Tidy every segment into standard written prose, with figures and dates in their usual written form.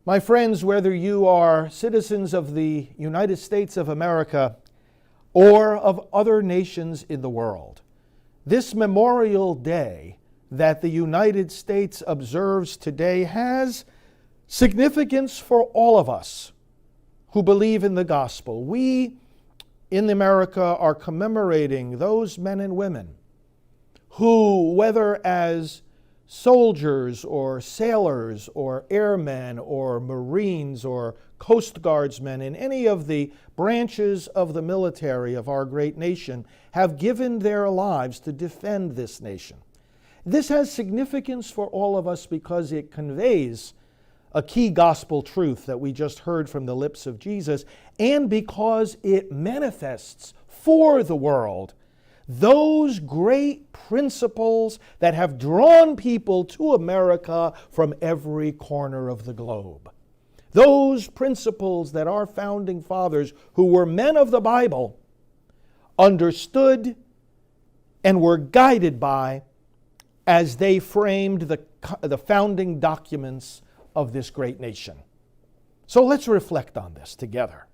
My friends, whether you are citizens of the United States of America or of other nations in the world, this Memorial Day that the United States observes today has significance for all of us who believe in the gospel. We in America are commemorating those men and women who, whether as soldiers or sailors or airmen or Marines or Coast Guardsmen in any of the branches of the military of our great nation, have given their lives to defend this nation. This has significance for all of us because it conveys a key gospel truth that we just heard from the lips of Jesus, and because it manifests for the world those great principles that have drawn people to America from every corner of the globe. Those principles that our founding fathers, who were men of the Bible, understood and were guided by as they framed the founding documents of this great nation. So let's reflect on this together.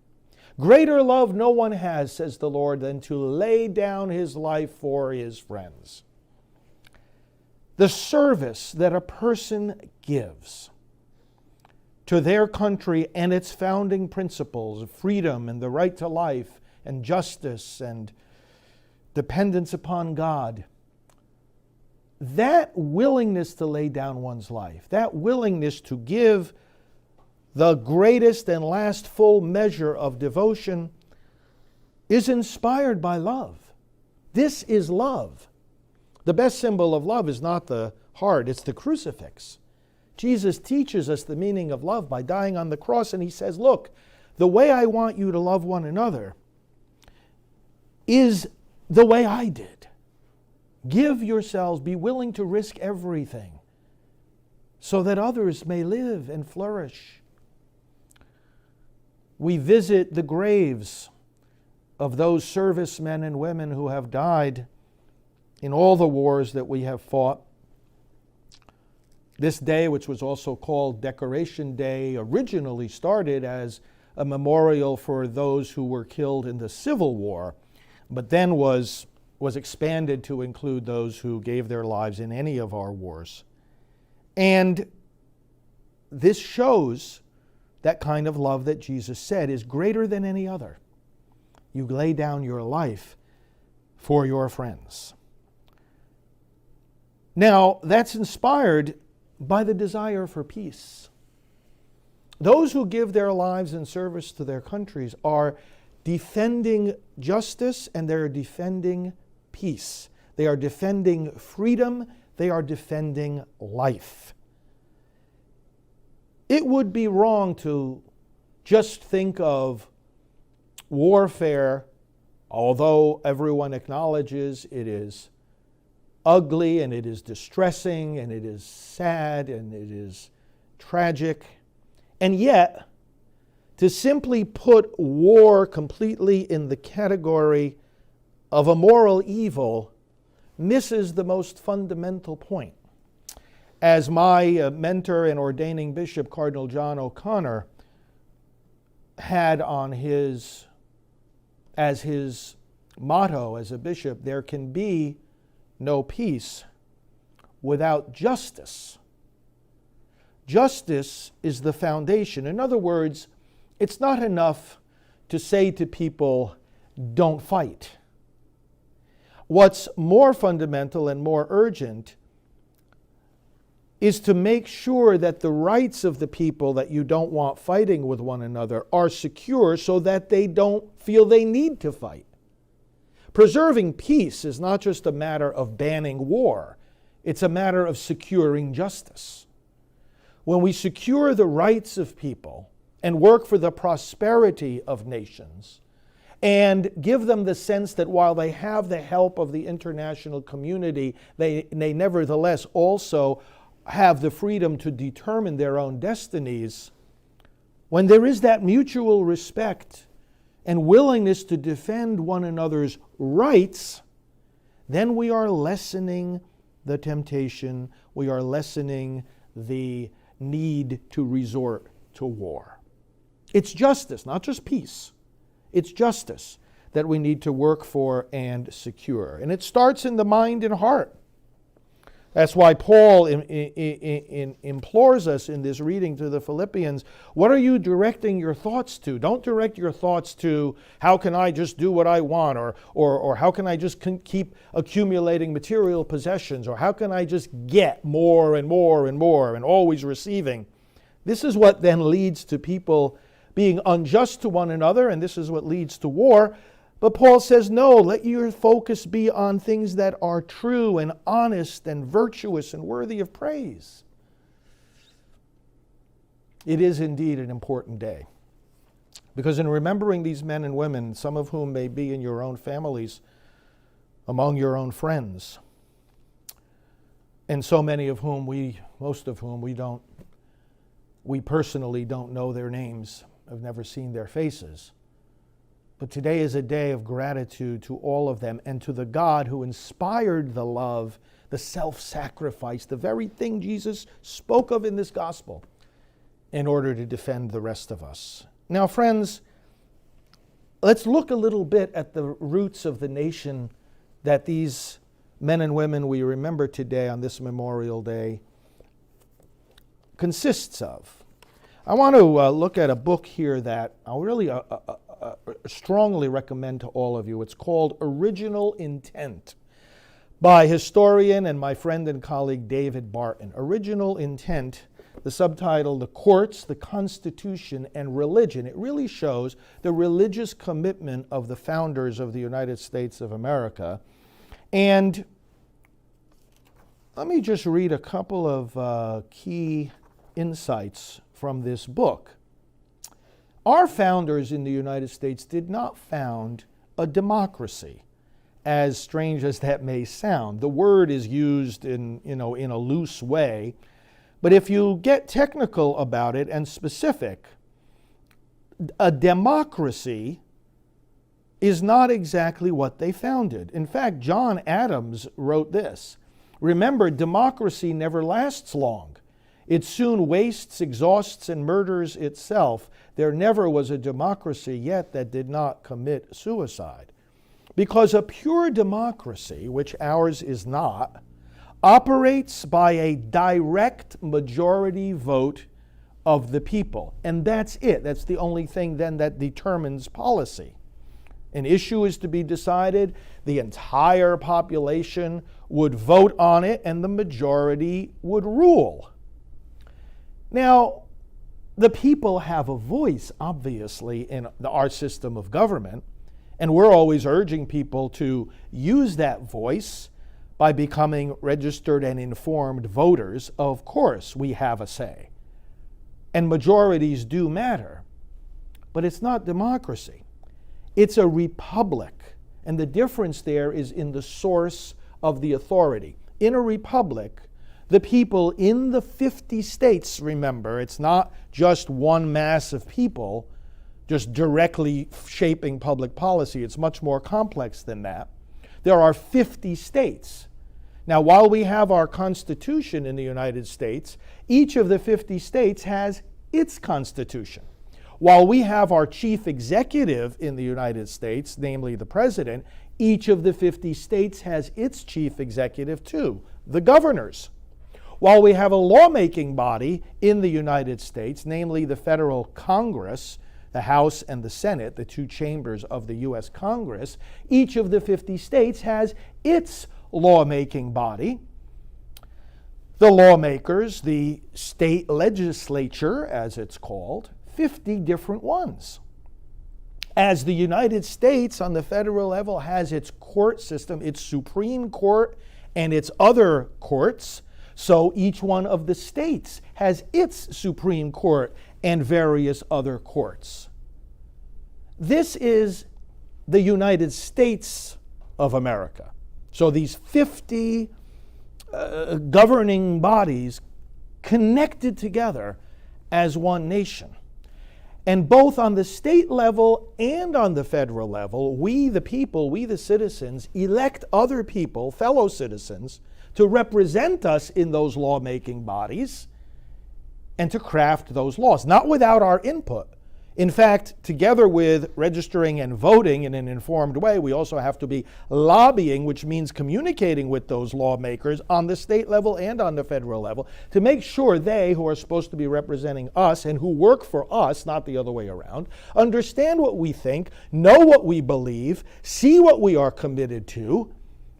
Greater love no one has, says the Lord, than to lay down his life for his friends. The service that a person gives to their country and its founding principles of freedom and the right to life and justice and dependence upon God, that willingness to lay down one's life, that willingness to give the greatest and last full measure of devotion, is inspired by love. This is love. The best symbol of love is not the heart, it's the crucifix. Jesus teaches us the meaning of love by dying on the cross, and he says, look, the way I want you to love one another is the way I did. Give yourselves, be willing to risk everything so that others may live and flourish. We visit the graves of those servicemen and women who have died in all the wars that we have fought. This day, which was also called Decoration Day, originally started as a memorial for those who were killed in the Civil War, but then was expanded to include those who gave their lives in any of our wars. And this shows that kind of love that Jesus said is greater than any other. You lay down your life for your friends. Now, that's inspired by the desire for peace. Those who give their lives in service to their countries are defending justice and they're defending peace. They are defending freedom. They are defending life. It would be wrong to just think of warfare, although everyone acknowledges it is ugly and it is distressing and it is sad and it is tragic, and yet to simply put war completely in the category of a moral evil misses the most fundamental point. As my mentor and ordaining bishop, Cardinal John O'Connor, had on his motto as a bishop, there can be no peace without justice. Justice is the foundation. In other words, it's not enough to say to people, don't fight. What's more fundamental and more urgent is to make sure that the rights of the people that you don't want fighting with one another are secure so that they don't feel they need to fight. Preserving peace is not just a matter of banning war. It's a matter of securing justice. When we secure the rights of people and work for the prosperity of nations and give them the sense that while they have the help of the international community, they nevertheless also have the freedom to determine their own destinies, when there is that mutual respect and willingness to defend one another's rights, then we are lessening the temptation, we are lessening the need to resort to war. It's justice, not just peace. It's justice that we need to work for and secure. And it starts in the mind and heart. That's why Paul implores us in this reading to the Philippians, what are you directing your thoughts to? Don't direct your thoughts to how can I just do what I want, or how can I just keep accumulating material possessions, or how can I just get more and more and more and always receiving. This is what then leads to people being unjust to one another, and this is what leads to war. But Paul says, no, let your focus be on things that are true and honest and virtuous and worthy of praise. It is indeed an important day. Because in remembering these men and women, some of whom may be in your own families, among your own friends, and so many of whom most of whom we personally don't know their names, have never seen their faces. But today is a day of gratitude to all of them and to the God who inspired the love, the self-sacrifice, the very thing Jesus spoke of in this gospel in order to defend the rest of us. Now, friends, let's look a little bit at the roots of the nation that these men and women we remember today on this Memorial Day consists of. I want to look at a book here that I really strongly recommend to all of you. It's called Original Intent by historian and my friend and colleague David Barton. Original Intent, the subtitle, The Courts, the Constitution, and Religion. It really shows the religious commitment of the founders of the United States of America. And let me just read a couple of key insights from this book. Our founders in the United States did not found a democracy, as strange as that may sound. The word is used in a loose way, but if you get technical about it and specific, a democracy is not exactly what they founded. In fact, John Adams wrote this: remember, democracy never lasts long. It soon wastes, exhausts, and murders itself. There never was a democracy yet that did not commit suicide. Because a pure democracy, which ours is not, operates by a direct majority vote of the people. And that's it. That's the only thing then that determines policy. An issue is to be decided, the entire population would vote on it, and the majority would rule. Now, the people have a voice, obviously, in our system of government, and we're always urging people to use that voice by becoming registered and informed voters. Of course, we have a say. And majorities do matter. But it's not democracy. It's a republic. And the difference there is in the source of the authority. In a republic, the people in the 50 states, remember, it's not just one mass of people just directly shaping public policy. It's much more complex than that. There are 50 states. Now, while we have our Constitution in the United States, each of the 50 states has its Constitution. While we have our chief executive in the United States, namely the president, each of the 50 states has its chief executive too, the governors. While we have a lawmaking body in the United States, namely the federal Congress, the House and the Senate, the two chambers of the U.S. Congress, each of the 50 states has its lawmaking body. The lawmakers, the state legislature, as it's called, 50 different ones. As the United States on the federal level has its court system, its Supreme Court and its other courts, so each one of the states has its Supreme Court and various other courts. This is the United States of America. So these 50 governing bodies connected together as one nation. And both on the state level and on the federal level, we the people, we the citizens, elect other people, fellow citizens, to represent us in those lawmaking bodies. and to craft those laws, not without our input. In fact, together with registering and voting in an informed way, we also have to be lobbying, which means communicating with those lawmakers on the state level and on the federal level to make sure they, who are supposed to be representing us and who work for us, not the other way around, understand what we think, know what we believe, see what we are committed to,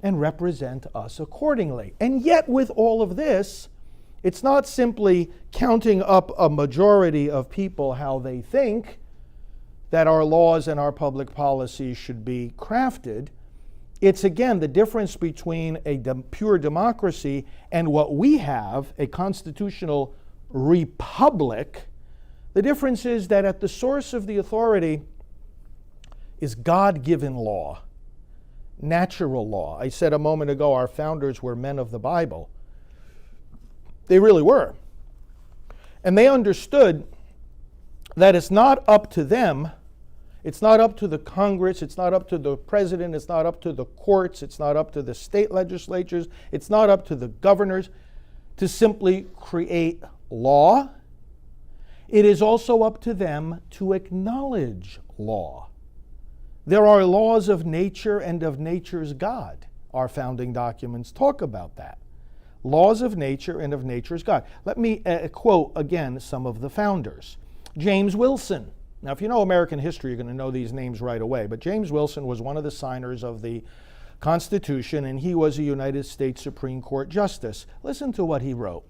and represent us accordingly. And yet, with all of this, it's not simply counting up a majority of people how they think that our laws and our public policies should be crafted. It's, again, the difference between a pure democracy and what we have, a constitutional republic. The difference is that at the source of the authority is God-given law, natural law. I said a moment ago our founders were men of the Bible. They really were. And they understood that it's not up to them, it's not up to the Congress, it's not up to the president, it's not up to the courts, it's not up to the state legislatures, it's not up to the governors to simply create law. It is also up to them to acknowledge law. There are laws of nature and of nature's God. Our founding documents talk about that. Laws of nature and of nature's God. Let me quote again some of the founders. James Wilson. Now, if you know American history, you're going to know these names right away. But James Wilson was one of the signers of the Constitution, and he was a United States Supreme Court Justice. Listen to what he wrote.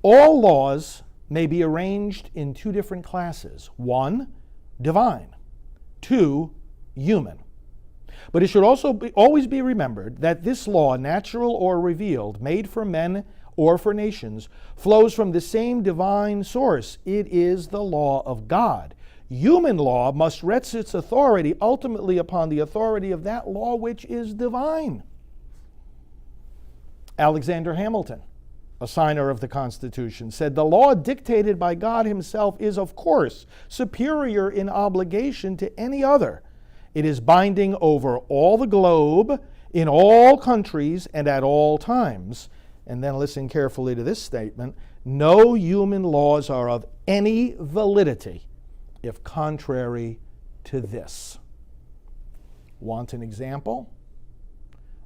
All laws may be arranged in two different classes. 1, divine. 2, human. But it should also always be remembered that this law, natural or revealed, made for men or for nations, flows from the same divine source. It is the law of God. Human law must rest its authority ultimately upon the authority of that law which is divine. Alexander Hamilton, a signer of the Constitution, said, "The law dictated by God himself is, of course, superior in obligation to any other. It is binding over all the globe, in all countries, and at all times." And then listen carefully to this statement. "No human laws are of any validity if contrary to this." Want an example?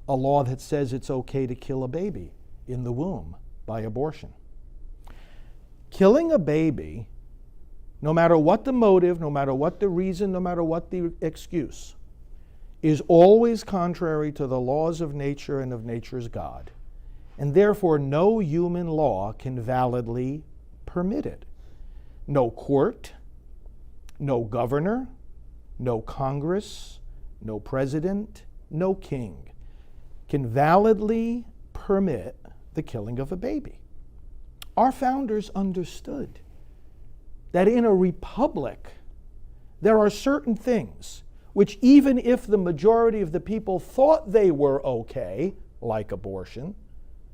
A law that says it's okay to kill a baby in the womb by abortion. Killing a baby, no matter what the motive, no matter what the reason, no matter what the excuse, is always contrary to the laws of nature and of nature's God. And therefore, no human law can validly permit it. No court, no governor, no Congress, no president, no king can validly permit the killing of a baby. Our founders understood that in a republic, there are certain things which, even if the majority of the people thought they were okay, like abortion,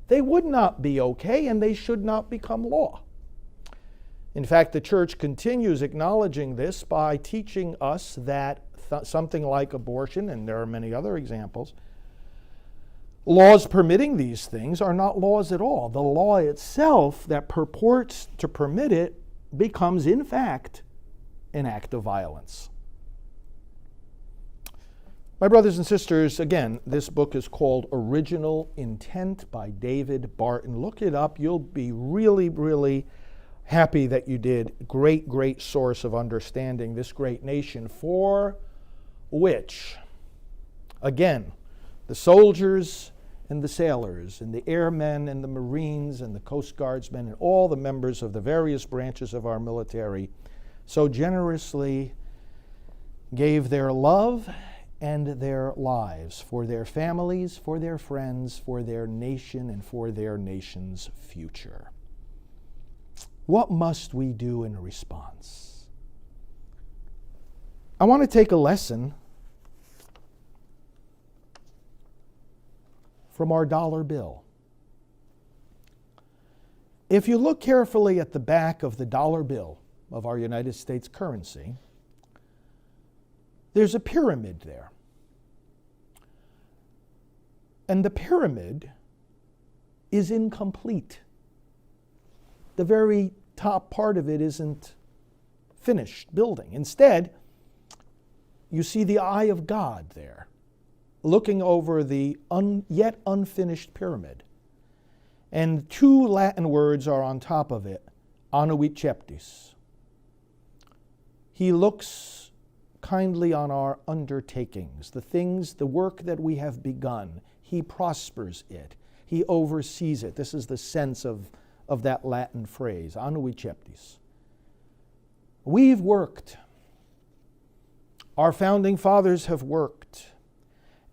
they would not be okay and they should not become law. In fact, the church continues acknowledging this by teaching us that something like abortion, and there are many other examples, laws permitting these things are not laws at all. The law itself that purports to permit it becomes, in fact, an act of violence. My brothers and sisters, again, this book is called Original Intent by David Barton. Look it up. You'll be really, really happy that you did. Great, great source of understanding this great nation for which, again, the soldiers and the sailors and the airmen and the Marines and the Coast Guardsmen and all the members of the various branches of our military so generously gave their love and their lives for their families, for their friends, for their nation, and for their nation's future. What must we do in response? I want to take a lesson from our dollar bill. If you look carefully at the back of the dollar bill of our United States currency, there's a pyramid there. And the pyramid is incomplete. The very top part of it isn't finished building. Instead, you see the eye of God there, looking over the yet unfinished pyramid. And two Latin words are on top of it, annuit ceptis. He looks kindly on our undertakings, the work that we have begun. He prospers it. He oversees it. This is the sense of that Latin phrase, annuit ceptis. We've worked. Our founding fathers have worked.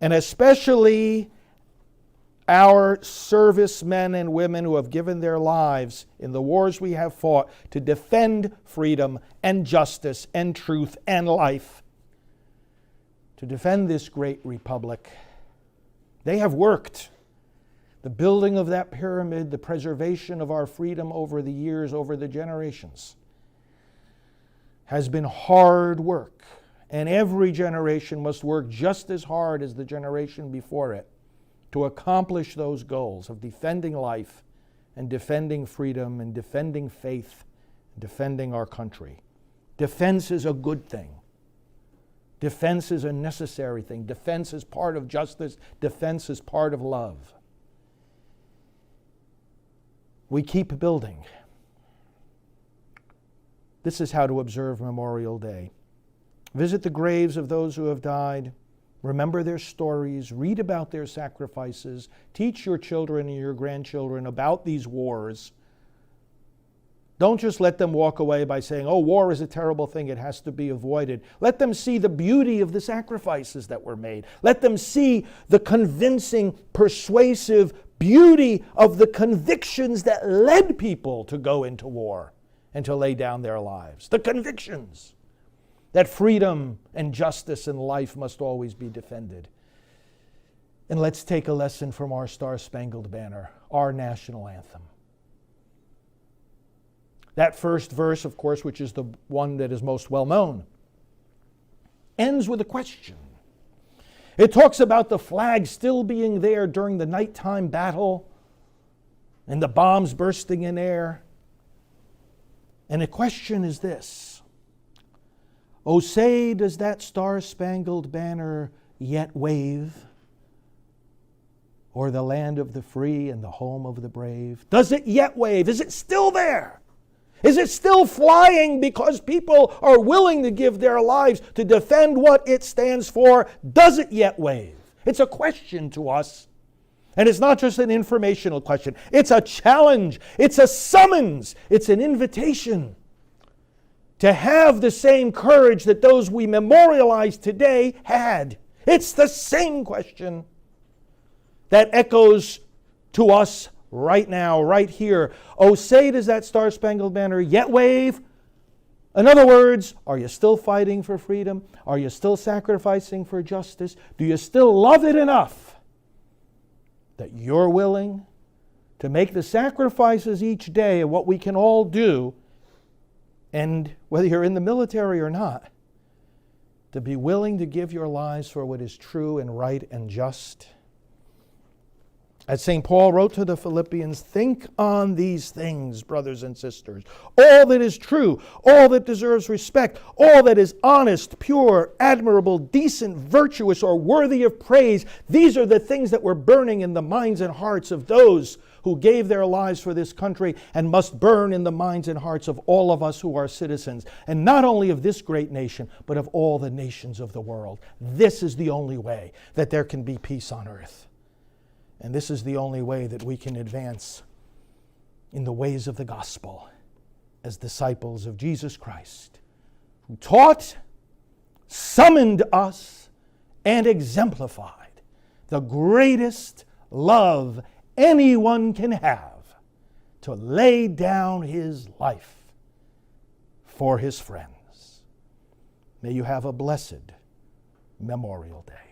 And especially our servicemen and women who have given their lives in the wars we have fought to defend freedom and justice and truth and life, to defend this great republic. They have worked. The building of that pyramid, the preservation of our freedom over the years, over the generations, has been hard work. And every generation must work just as hard as the generation before it to accomplish those goals of defending life and defending freedom and defending faith, and defending our country. Defense is a good thing. Defense is a necessary thing. Defense is part of justice. Defense is part of love. We keep building. This is how to observe Memorial Day. Visit the graves of those who have died. Remember their stories. Read about their sacrifices. Teach your children and your grandchildren about these wars. Don't just let them walk away by saying, oh, war is a terrible thing, it has to be avoided. Let them see the beauty of the sacrifices that were made. Let them see the convincing, persuasive beauty of the convictions that led people to go into war and to lay down their lives. The convictions that freedom and justice and life must always be defended. And let's take a lesson from our Star-Spangled Banner, our national anthem. That first verse, of course, which is the one that is most well known, ends with a question. It talks about the flag still being there during the nighttime battle and the bombs bursting in air. And the question is this: oh, say, does that star-spangled banner yet wave o'er the land of the free and the home of the brave? Does it yet wave? Is it still there? Is it still flying because people are willing to give their lives to defend what it stands for? Does it yet wave? It's a question to us. And it's not just an informational question. It's a challenge. It's a summons. It's an invitation to have the same courage that those we memorialize today had. It's the same question that echoes to us right now, right here. Oh, say, does that Star-Spangled Banner yet wave? In other words, are you still fighting for freedom? Are you still sacrificing for justice? Do you still love it enough that you're willing to make the sacrifices each day of what we can all do, and whether you're in the military or not, to be willing to give your lives for what is true and right and just? As St. Paul wrote to the Philippians, think on these things, brothers and sisters. All that is true, all that deserves respect, all that is honest, pure, admirable, decent, virtuous, or worthy of praise, these are the things that were burning in the minds and hearts of those who gave their lives for this country, and must burn in the minds and hearts of all of us who are citizens, and not only of this great nation, but of all the nations of the world. This is the only way that there can be peace on earth. And this is the only way that we can advance in the ways of the gospel as disciples of Jesus Christ, who taught, summoned us, and exemplified the greatest love anyone can have, to lay down his life for his friends. May you have a blessed Memorial Day.